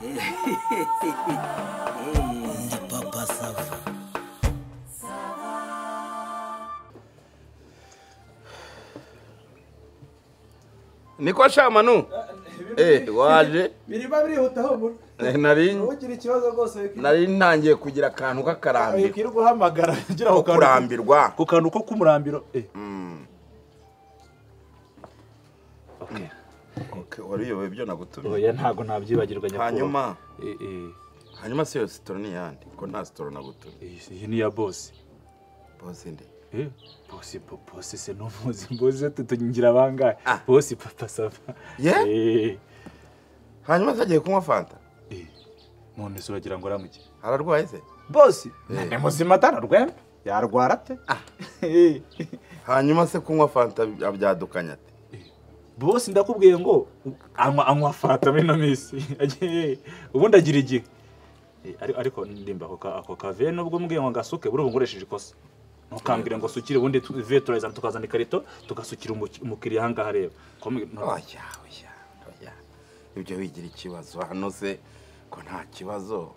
Ndi papa sava. Niko shamanu waje biriba birihutaho mu nari ntangiye kugira akantu k'akarambiro kiri guhamagara ngira ko kurambirwa ku kantu ko kumurambiro okay wariyobe byo nagutumye oya ntago nabyibagirwa nyakubahwa hanyuma se store ni yandi ko nta store nagutumye iyi ni ya boss nde boss se no muzi boss tutungira bangahe boss papa sava hanyuma zagiye kunywa fanta none se uragira ngo aramuke ararwaye se boss ni muzima atararwembe yarwara ate hanyuma se kunywa fanta abyadukanya ate boss ndakubwiye ngo anywa fanta bino misi ubundi agira igihe ariko ndimba ako kave nubwo mbwiye ngo ngasuke buri bungoresheje ikosa ntukambire ngo sukire ubundi tuve turazana tukazana ikarito tugasukira umukiriya hanga hareba oya ibyo bigira ikibazo hano se ko nta kibazo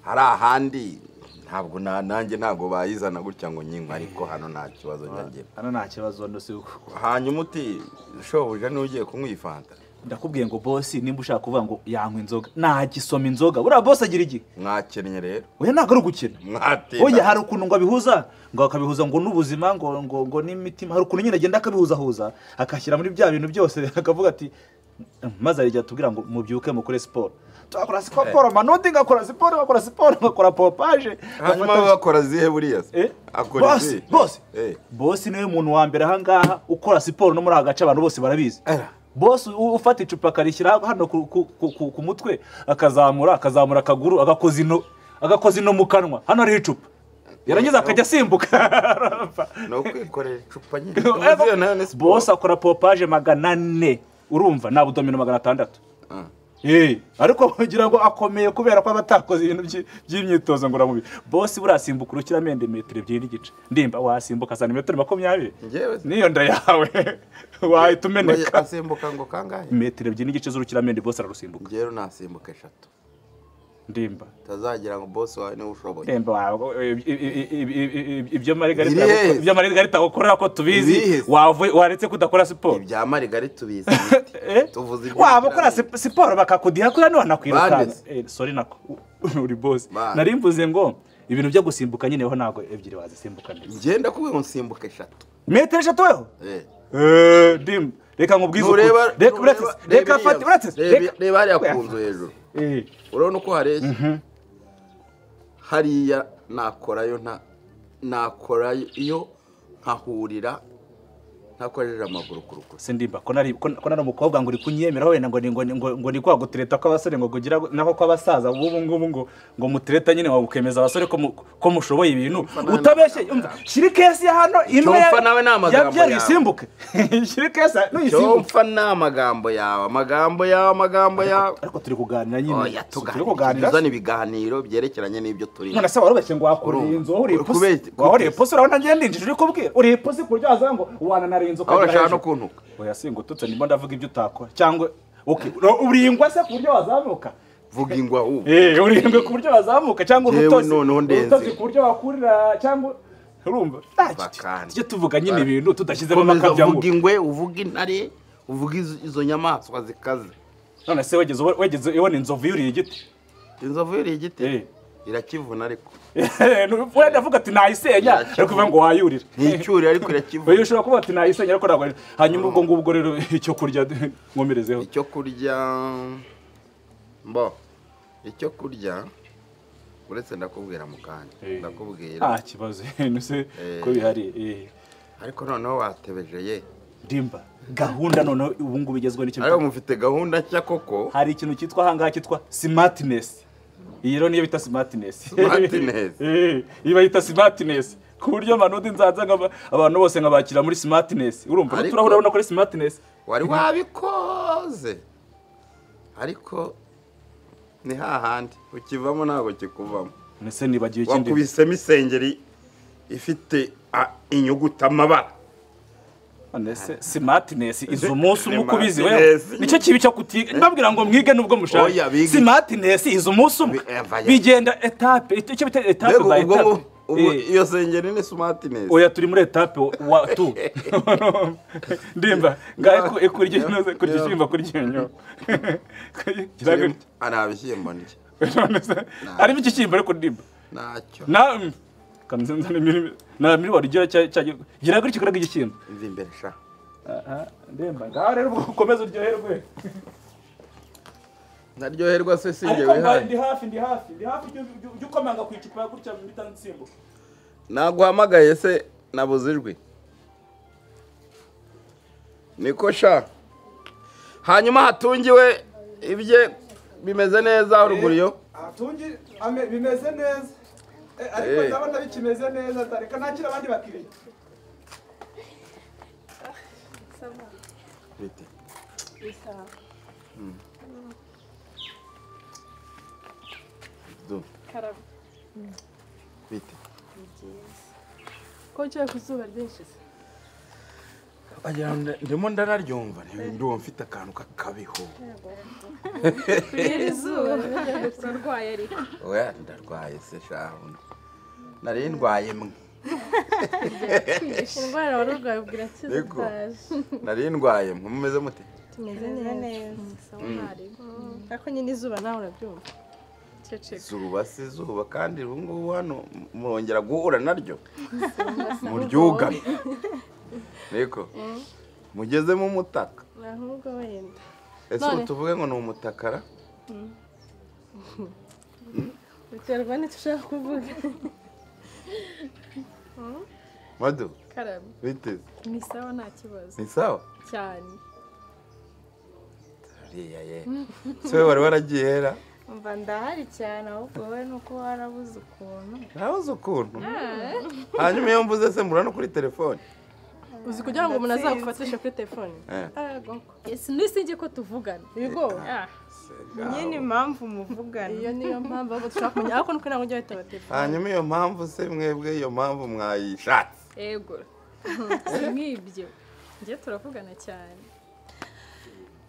hari ahandi ntabwo nanjye ntabwo bayizana gutya ngo nyinywa ariko hano nta kibazo nyagira hano nta kibazo ndose hanyuma uti shobuja ni ugiye kunywa ifanta ndakubwiye ngo boss nimba ushaka kuvuga ngo yankwa inzoga nagisoma inzoga buriya boss agira iki mwakennye rero oya ntago ari gukena mwatinda oya hari ukuntu ngo abihuza ngo akabihuza ngo n'ubuzima ngo n'imitima hari ukuntu nyine agenda akabihuzahuza akashyira muri bya bintu byose akavuga ati maze arijya tubwira ngo mubyuke mukore siporo tukora siporo manodi ngakora siporo ngakora popage hanyuma bakora zihe buriya akora izi boss niwe muntu wa mbere ahangaha ukora siporo no muri agace abantu bose barabizi boss ufata icupa akarishyira hano ku mutwe akazamura akaguru agakoza ino mu kanwa hano ari icupa yarangiza akajya asimbuka no kwikorera icupa nyine boss akora popage 400 urumva na budomino 600 ariko kugira ngo akomeye kubera ko abatakoze ibintu by'imyitozo ngororamubiri boss burasimbuka urukiramende metero 2 ndimba wasimbuka santimetero 20 niyo nda yawe wahita umeneka asimbuka ngo kangahe metero 2 z'urukiramende boss ararusimbuka ngero nasimbuka 3 ndimba tazagira ngo boss wawe ni ushoboye ndimba wawe ibyo Margarita gukorera ko tubizi waretse kudakora siporo ibya Margarita tubizi tuvuze ibyo waba ukora siporo bakakudiha kuri hano nakwirukana sorry nako uri boss nari mvuze ngo ibintu byo gusimbuka nyine ho nago ebyiri wazisimbuka ngenda kuwe nsimbuka 3 metero 3 weho ndimba reka nkubwize reba hariya kunzu hejuru urabona uko hareshya hariya nakorayo nkahurira ntakoresheje amaguru ku rukuta sindimba ko nari umukobwa ngo uri kunyemera wenda ngo ni kwa gutereta kw'abasore ngo kugira nako kw'abasaza ubu ngubu ngo mutereta nyine wabukemeza abasore ko mushoboye ibintu utabeshye shiri kesi ya hano imwe yabyari isimbuke shiri kesi cyopfa n'amagambo yawe ariko turi kuganira nyine turi kuganira uzana ibiganiro byerekeranye n'ibyo turi none se warubeshye ngo wakoreye inzu uri ipusi urabona ngende ndinjije uri kubwira uri ipusi kuryo aza ngo wana nari inzu urashaka no kuntuka oya singo tutse ndimo ndavuga ibyo utakora cyangwa uringwa se ku buryo wazamuka vuga ingwa uringwe ku buryo wazamuka cyangwa urutozi ku buryo wakurira cyangwa urumva tujye tuvuga nyine ibintu tudashyizemo amakabya uvuga ingwe uvuga intare uvuga izo nyamaswa zikaze none se wegeze ibona inzovu yuriye igiti irakivuna ariko wenda avuga ati nayisenya ariko kuvuga ngo wayurira n'icyuri ariko irakivuna uyu ushobora kuvuga ati nayisenya ariko ntabwo hanyuma ubwo rero icyo kurya nkomerezeho icyo kurya uretse ndakubwira mu kanya ndakubwira kibazo nuse ko bihari ariko noneho watebeje ndimba gahunda noneho ubu ngubu bigezweho n'icyo ariko mufite gahunda nshya koko hari ikintu cyitwa ahangaha cyitwa smartness iyi rero niyo bita smartness iyi bayita smartness ku buryo manodi nzaza abantu bose nkabakira muri smartness urumva turahura kuri smartness wari wabikoze ariko ni hahandi ukivamo ntabwo kikuvamo nese nibagiye ikindi wakubisemo isengeri ifite inyuguti amabara Nese smartness izo umunsi umwe kubizi wewe nicyo kibi cyo kutiga ndabwira ngo mwige nubwo mushaka smartness izo umunsi umwe bigenda etape icyo bita etape by etape iyo sengeri ni smartness oya turi muri etape wa tu ndimba ngaho ekurije noze kurije shimba kuryenyo arabishyimbo ndye ari biki kimba ariko ndimba nacyo na miri warigera gira gutyo kuraga igikimba imvi imbere sha ndemba ngaho rero ukomeza uryoherwe naryoherwa se singe ariko wihaye ndi hafi ujye ukomanga ku icupa gutya bita nsimbo naguhamagaye se nabuze ijwi niko sha hanyuma hatungiwe ibye bimeze neza uruguriyo hatungi bimeze neza ariko ndabona bikimeze neza reka nakira abandi bakiriye bite Bisa. do Karab. bite Ko cyo kuzuba ryinshi. agira ndimo ndanaryumva ndumva mfite akantu kakabiho Izuba rwarwaye ariko. oya ndarwaye se shaho nari ndwaye mwe Indwara warurwaye ubwira Yego. kizaje. nari ndwaye mwe mumeze mute Tumeze neza. Sawari. Ako nyine izuba nawe urabyumva. Ceceka. zuba se zuba kandi ubu ngubu hano murongera guhura naryo muryugame niko mugeze mu mutaka Ahubwo wenda. ese None. tuvuge ngo ni umutakara Biterwa n'icyo ushaka kuvuga. madu Karab. bite Ni sawa nta kibazo. ni sawa Cyane. ariya ye se wari waragiye hera Umva ndahari cyane ahubwo wowe nuko warabuze ukuntu. ntabuze ukuntu hanyuma iyo mvuze se mbura no kuri telefone Uzi kugira ngo umuntu azagufatishe kuri telefone. Sinzi ko tuvugana. Yego. nyine impamvu muvugana Iyo niyo mpamvu ahubwo dushaka kumenya ariko nuko ntabwo ujya witaba telefone. hanyuma iyo mpamvu se mwebwe iyo mpamvu mwayishatse Ego. Si nk'ibyo. Njye turavugana cyane.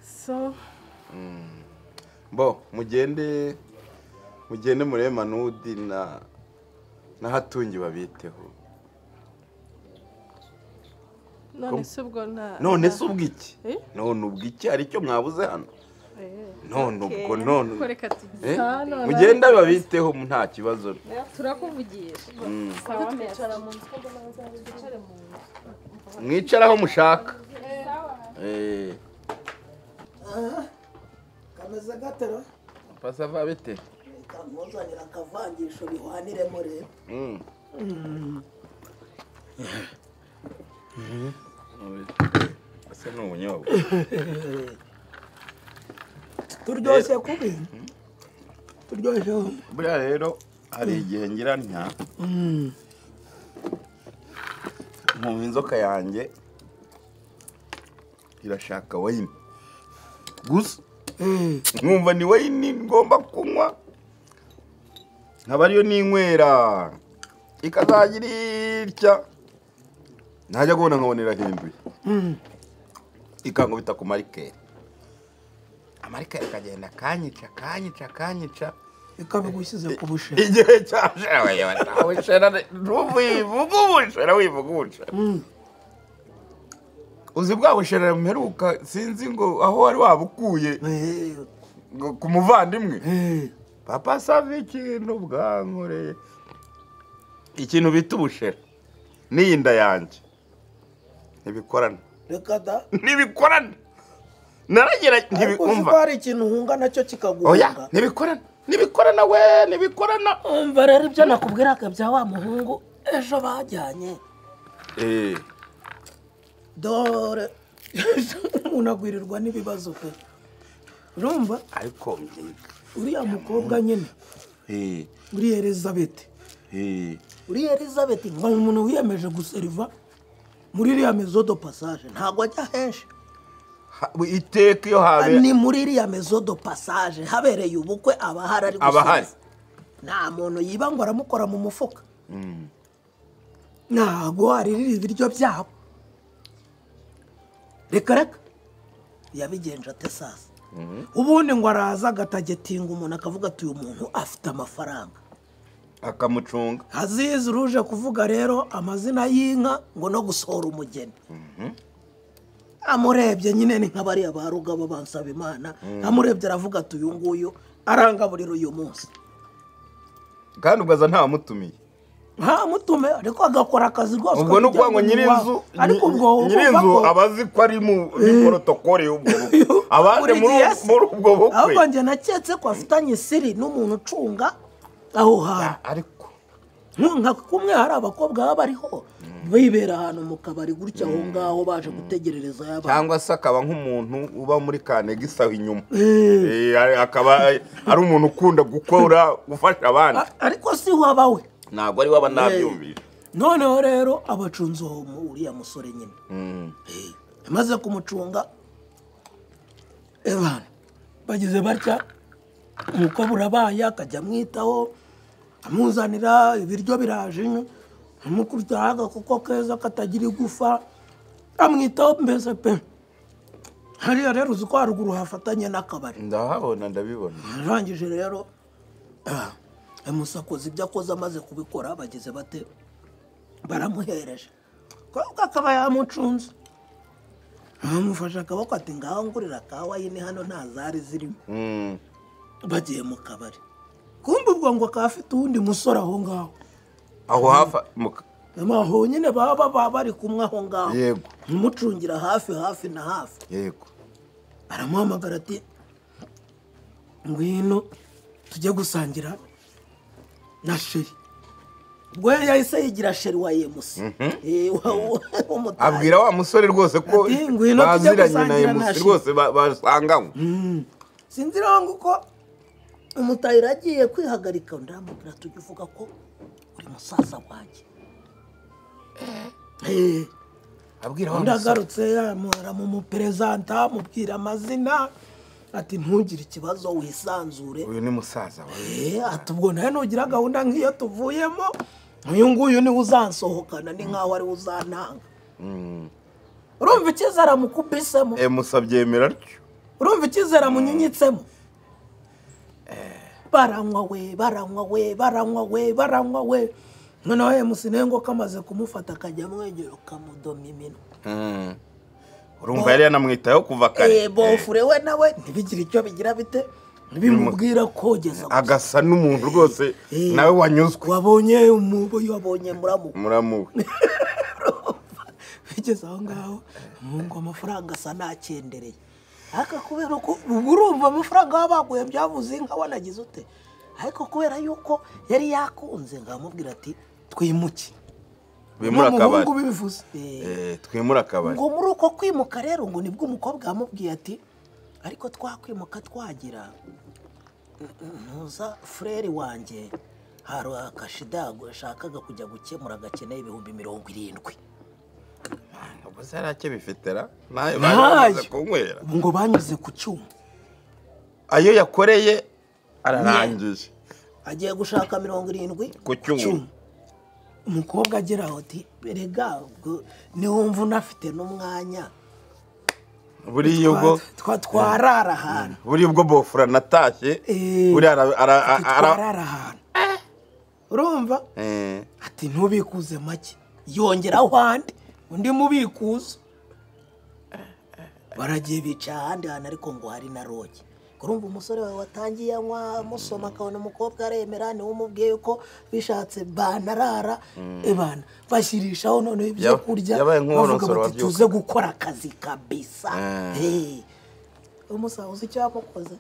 So, bo mugende murebe manudi na hatungi babiteho none se ubwo nta none se ubwiki Eh? none ubwiki hari icyo mwabuze hano none ubwo ko none reka tugize. Eh? None mugende babiteho nta kibazo turakuvugisha. Sawa mwicara mu nzu kuko bazabicare mu nzu. mwicara aho mushaka kameze gatero pasava bite kamuzanira akavangisho bihwaniremo rero ese ni ubunyobwa turyoshye kubi turyoshye buriya rero hari igihe ngira ntya nkumva inzoka yanjye irashaka wayini gusa nkumva ni wayini ngomba kunywa nkaba ariyo ninywera ikazagira itya ntajya kubona nkabona irahinduye ikankubita ku marikeri amarikeri akagenda kanyica ikabigushyize ku bushera igihe cyaje bushera ntubivuga ubushera wivuga ubushera uzi bwa bushera mperuka sinzi ngo aho wari wabukuye ku muvandimwe papa sava ikintu bwankoreye ikintu bita ubushera n'iyi nda yanjye ntibikorana reka da ntibikorana naragera ariko uzi ko hari ikintu uhunga nacyo kikaguhunga oya ntibikorana we ntibikorana umva rero ibyo nakubwiraga bya wa muhungu ejo bajyanye dore unagwirirwa n'ibibazo pe urumva ariko uriya mukobwa nyine uriya Elizabeth uriya Elizabeth ngo ni umuntu wiyemeje guseriva muri iriya mezo do passage ntabwo ajya henshi iteka iyo habe ni muri iriya mezo do passage habereye ubukwe abahari ari abahari nta muntu yiba ngo aramukora mu mufuka ntabwo haririra ibiryo byabo reka yabigenje ate sasa ubundi ngo araza agatagetinga umuntu akavuga ati uyu muntu afite amafaranga akamucunga azizi ruje kuvuga rero amazina y'inka ngo no gusohora umugeni amurebye nyine ni nk'abariya ba Rugabo bansaba Imana amurebye aravuga ati uyu nguyu arangaburira uyu munsi kandi ugaza nta mutumiye mutume ariko agakora akazi rwose ubwo no kwa ngo nyirinzu abazi ko ari mu protocole y'ubwo abandi muri ubwo bukwe ahubwo nje naketse ko afitanye siri n'umuntu ucunga aho hantu ariko nka kumwe hari abakobwa baba bariho bibera ahantu mu kabari gutya aho ngaho baje gutegerereza y'abantu cyangwa se akaba nk'umuntu uba muri Kanega isaho inyuma akaba ari umuntu ukunda gukora gufasha abandi ariko si wabawe ntabwo ari waba nabyumvira noneho rero abacunze uriya musore nyine amaze kumucunga ebana bagize batya umukobwa urabaye akajya amwitaho amuzanira ibiryo biraje amukubita agakoko keza katagira igufa amwitaho mbese pe hariya rero uzi ko haruguru hafatanye n'akabari ndahabona ndabibona arangije rero amusakoza ibyo akoze amaze kubikora bageze bate baramuhereje kuko akaba yamucunze amufashe akaboko ati ngaho ngurira kawa yine hano nta zari zirimo bagiye mu kabari kumbe ubwo ngo akaba afite uwundi musore aho ngaho aho hafa aho nyine baba bari kumwe aho ngaho yego umucungira hafi na hafi yego aramuhamagara ati ngwino tujye gusangira na sheri ubwo yahise yigira sheri wa Emusi abwira wa musore rwose ko baziranye na Emusi rwose basanganywe sinzi rero ko umutahira agiye kwihagarika ndamubwira tujye uvuga ko uri musaza wanjye abwira wa ndagarutse aramuperezanta amubwira amazina ati ntugire ikibazo wisanzure uyu ni musaza wawe ati ubwo nawe nugira gahunda nk'iyo tuvuyemo uyu nguyu niwe uzansohokana ni nkaho ari uzantanga urumva icyizere amukubisemo Emusi abyemera atyo urumva icyizere amunyinyitsemo baranywa we noneho Emusi nengo kamaze kumufata akajya amwegera ukamudoma iminwa urumva yari yanamwitayeho kuva kare bofure we nawe ntibigire icyo bigira bite bimubwira kogeza agasa n'umuntu rwose nawe wanyuzwe wabonye muramu bigeze aho ngaho ngo amafaranga asa nakendereye ariko kubera ko urumva amafaranga baba baguye byavuze inka wanagize ute ariko kubera yuko yari yakunze ngamubwira ati twimuke bimura akabari twimura akabari ngo muri uko kwimuka rero ngo nibwo umukobwa yamubwiye ati ariko twakwimuka twagira ntuza frere wanjye hari akashida yashakaga kujya gukemura agakeneye 70,000 ubwo zarake bifitera nayo bamaze kunywera ngo banyuze ku cyuma ayo yakoreye ararangije agiye gushaka 70 ku cyuma umukobwa agira ati berega niwumva unafite n'umwanya buriya ubwo twarara ahantu buriya ubwo bofura natashye buriya arara ahantu urumva ati ntubikuze make yongeraho ahandi undi mubikuza baragiye bica ahandi hantu ariko ngo hari na roge urumva umusore wawe watangiye anywa musoma akabona umukobwa aremera niwe umubwiye yuko bishatse banarara ebana bashyirishaho noneho ibyo kurya bavuga bati tuze gukora akazi kabisa umusaza uzi icyo yamukoze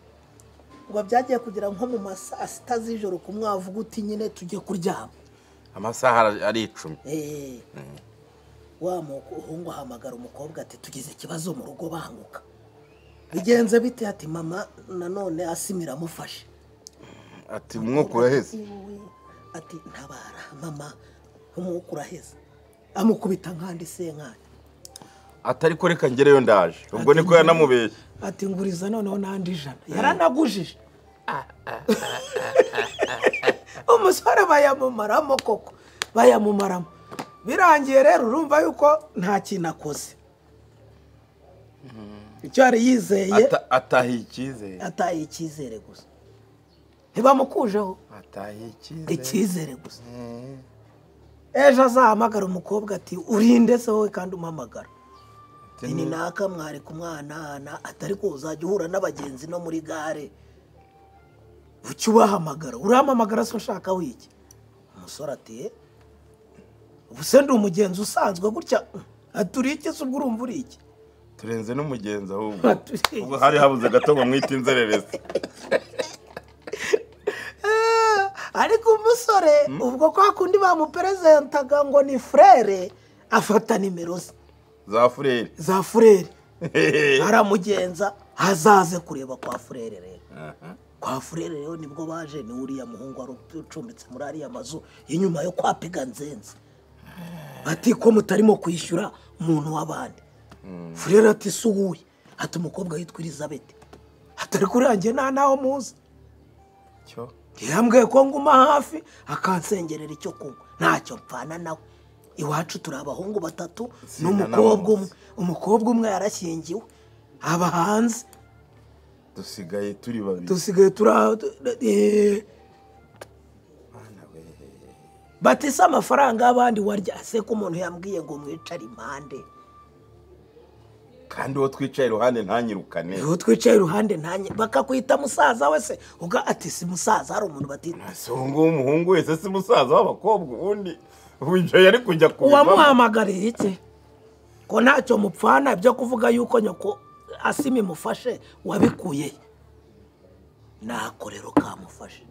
ngo byagiye kugira nko mu masaa 6 z'ijoro kumwavuga uti nyine tujye kuryama amasaha ari 10 wa muhungu ahamagara umukobwa ati tugize ikibazo mu rugo banguka bigenze bite ati mama nanone asimira amufashe ati umwuka uraheze ati ntabara mama umwuka uraheze amukubita nkandi senkani atari ko reka ngereyo ndaje ubwo niko yanamubeshye ati nguriza noneho nandi ijana yaranagujije umusore bayamumaramo koko bayamumaramo birangiye rero urumva yuko nta kintu akoze icyo yari yizeye atahiye icyizere. atahiye icyizere gusa ntibamukujeho Atahiye icyizere. icyizere gusa ejo azahamagara umukobwa ati urinde se wowe kandi umuhamagara ni naka mwari kumwanana atari ko uzajya uhura n'abagenzi no muri gare ucyo ubahamagara urahamagara se ushaka wiki umusore ati ubuse ndi umugenzi usanzwe gutya aturi iki se ubwo urumva uri iki turenze n'umugenzi ahubwo ubwo hari habuze gato ngo mwite inzererezi. ariko umusore ubwo kwa kundi bamuperezentaga ngo ni frere afata nimero za furere aramugenza azaze kureba kwa furere rero kwa furere rero nibwo baje ni uriya muhungu wari ucumbitse muri ariya mazu inyuma yo kwa Piganzenze ati ko mutarimo kwishyura umuntu w'abandi furere ati suhuye ati umukobwa yitwa Elizabeth atari kurangiye nta naho muzi cyo yambwiye ko nguma hafi akansengerera icyo kunywa ntacyo mpfana nawe iwacu turi abahungu batatu n'umukobwa umwe umukobwa umwe yarashyingiwe aba hanze dusigaye turi babiri batise amafaranga y'abandi warya se ko umuntu yambwiye ngo mwicare impande kandi uwo twicaye iruhande ntanyirukane bakakwita musaza we se uga ati si musaza hari umuntu batita si uwo nguwo umuhungu wese si musaza w'abakobwa ubundi ibyo yari kujya kubivamo uwamuhamagariye iki ko ntacyo mupfana ibyo kuvuga yuko nyoko asima imufashe wabikuye nako rero kamufashe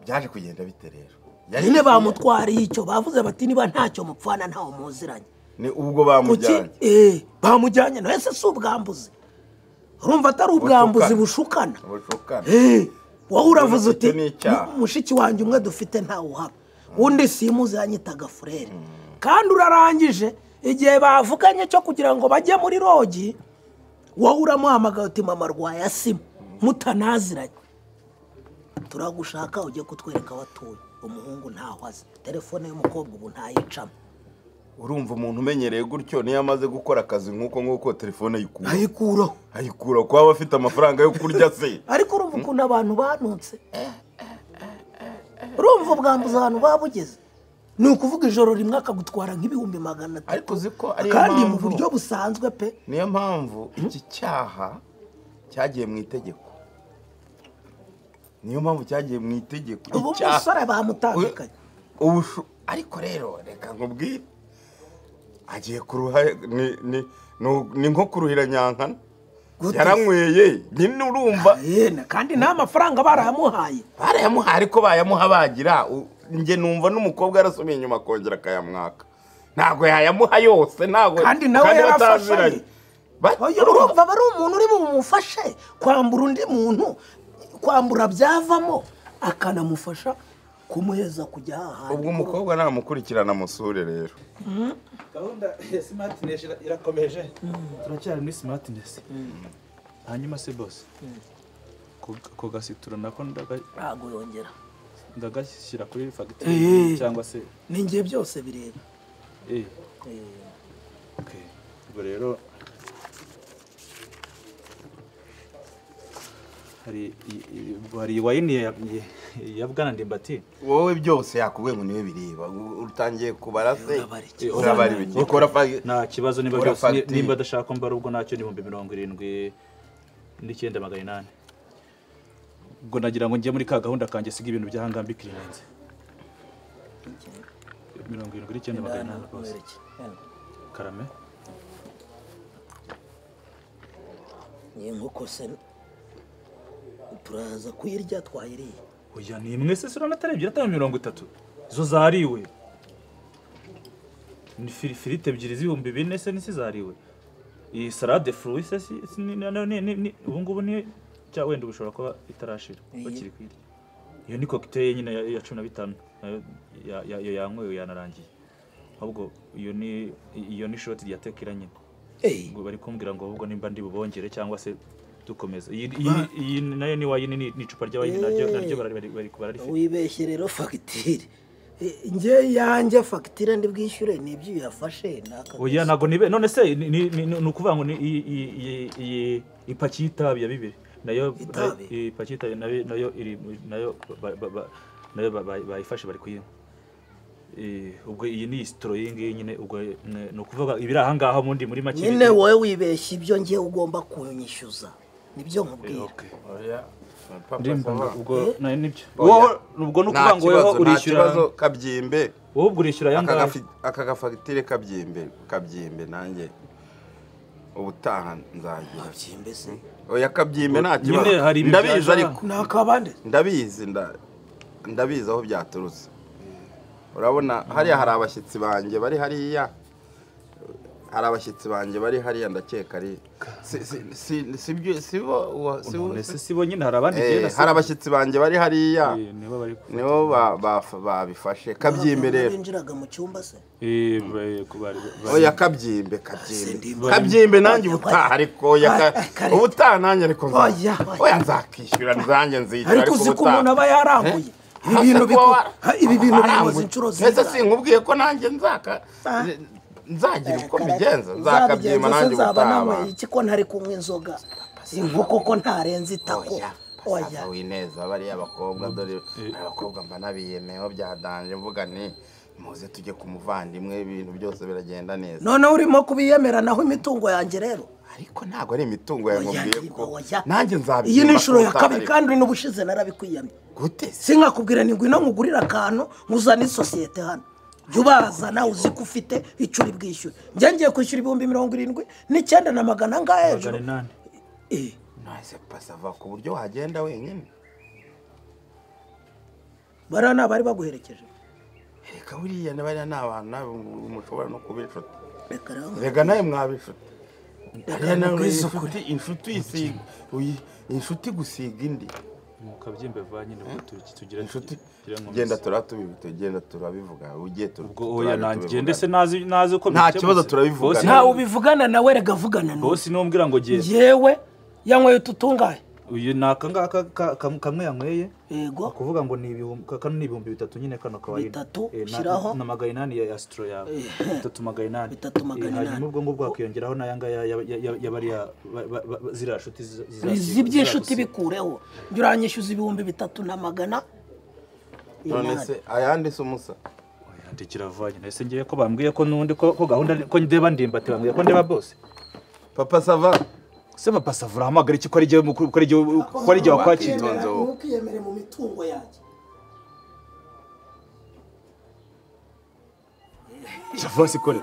byaje kugenda bite rero nyine bamutwariye icyo bavuze bati niba ntacyo mupfana ntawe muziranye ni ubwo bamujyanye bamujyanye nawe se si ubwambuzi urumva atari ubwambuzi bushukana wowe uravuze uti mushiki wanjye umwe dufite ntawe uhaba undi simuzi yanyitaga furere kandi urarangije igihe bavuganye cyo kugira ngo bajye muri rogi wowe uramuhamagaye uti mama arwaye asima mutanaziranye turagushaka ujye kutwereka aho atuye umuhungu ntaho azi telefone y'umukobwa ubu ntayicamo urumva umuntu umenyereye gutyo niyo amaze gukora akazi nk'uko telefone ayikuraho ko aba afite amafaranga yo kurya se ariko urumva ukuntu abantu banutse urumva ubwambuzi ahantu babugeze ni ukuvuga ijoro rimwe akagutwara nk'ibihumbi 300 ariko uzi ko ariyo kandi mu mpamvu buryo busanzwe pe niyo mpamvu iki cyaha cyagiye mu itegeko ubu umusore bamutandukanye ariko rero reka nkubwire agiye kuruha ni nko kuruhira nyankana yaranyweye nyine urumva kandi nta mafaranga barayamuhaye ariko bayamuha bagira njye numva n'umukobwa yarasomye inyuma akongera akayamwaka ntabwo yayamuha yose ntabwo kandi nawe yarafashanye urumva bari umuntu uri bumufashe kwambura undi muntu kwambura byavamo akanamufasha kumuheza kujya hahandi ubwo umukobwa namukurikirana musure rero gahunda ya smartness irakomeje turacyari muri smartness hanyuma se boss ko gasitura nako ntago yongera ndagashyira kuri fagitire cyangwa se ningiye byose bireba okay ubwo rero hari wayini ya Bwana Ndimbati wowe byose yakubwiye ngo niwe bireba utangiye kubara se urabari biki ukora nta kibazo niba byose nimba adashaka mbara ubwo nacyo ni 79,800 ubwo nagira ngo njye muri ka gahunda kanjye siga ibintu byahangambika irenze 79,800 bose karame ni nkuko se turaza kuyirya twayiriye oya ni imwe se sura natarebye atari 30 zo zariwe ni firifirite ebyiri z'ibihumbi 4 se nisi zariwe iyi salade fruit se ni ubu ngubu ni cya wenda ubushobora kuba itarashira bakiri kwirya iyo ni cocktail nyine ya 15 yo yanywe yanarangiye ahubwo iyo ni shot ya tequila nyine ngo bari kumbwira ngo ahubwo nimba ndi bubongere cyangwa se dukomeza iyi nayo ni wayini ni icupa rya wayini naryo bari kubararifa wibeshye rero fagitire nge yanjye fagitire ndi bwishyure n'ibyo yafashe oya nago nibe none se ni ukuvuga ngo iyi ipaki y'itabi ya 2 nayo ipaki y'itabi nayo iri nayo bayifashe bari kuyinywa ubwo iyi ni stroying nyine ubwo no kuvuga ibiri aha ngaho muri make nyine wowe wibeshya ibyo ngiye ugomba kunyishyuza nibyo nkubwira oya ubwo nibyo ubwo no kuvuga ngo weho urishyura kibazo kabyimbe wowe ubwo urishyura yanga aka gafagitire kabyimbe nanjye ubutaha nzagira kabyimbe se oya kabyimbe nta kibazo ndabizi ariko nakabande ndabizi aho byaturutse urabona hariya hari abashyitsi banjye bari hariya ndakeka ari sibo nyine hari abandi genda hari abashyitsi banjye bari hariya nibo babifashe kabyimbe rero binjiraga mu cyumba se oya kabyimbe nanjye ubutaha ariko ubutaha nanjye ariko oya nzakishyura nanjye nzishyura ariko uzi ko umuntu aba yarambuye ibi bintu bikoze inshuro zose sinkubwiye ko nanjye nzagira uko mbigenza nzakabyima nanjye ubutaha iki ko ntari kunywa inzoga inkoko ko ntarenze itako oya wineza bari abakobwa dore abakobwa mba nabiyemeyeho byadanje mvuga ni muze tujye ku muvandimwe ibintu byose biragenda neza none urimo kubiyemera naho imitungo yanjye rero ariko ntago ari imitungo yamubwiye ko nanjye nzabiye iyi ni inshuro ya kabiri kandi n'ubushize narabikwiyamye gute sinkakubwira ni ngwino nkugurira akantu nguzana isosiyete hano jubazana uzi ko ufite icyo uri bwishyure ngiye kwishyura 79,900 ngahe hejuru nase pasava ku buryo wagenda wenyine barana bari baguherekeje reka buriya n'abari n'abantu mushobora no kubishuta rega nawe mwabishuta inshuti gusiga indi mukabyimbe vanyine tugira inshuti genda turabivuga ugiye ubwo oya nagende se nazi uko nta kibazo turabivuga nta ubivugana nawe rega vugana no bosi numbwira ngo giye yewe yanyweye tutungaye uyu nakanga kamwe yanyweye yego kuvuga ngo ni ibihumbi 3 nyine kano kawaida 3 shiraho na magayinani ya astro ya 3 hanyuma ubwo ngubwo akiyongeraho nayanga yabari zira shuti ziby'inshuti bikureho njuranyishyuza 3,300 none se ayandi se umusa ndikira vanye nese ngiye ko bambwiye ko nundi ko gahunda ko ndeba ndimbati bambwiye ko ndeba boss papa sava se papa savura hamagara iki ko ari gihe wakwakira ukiyemere mu mitungo yanjye Javasi kore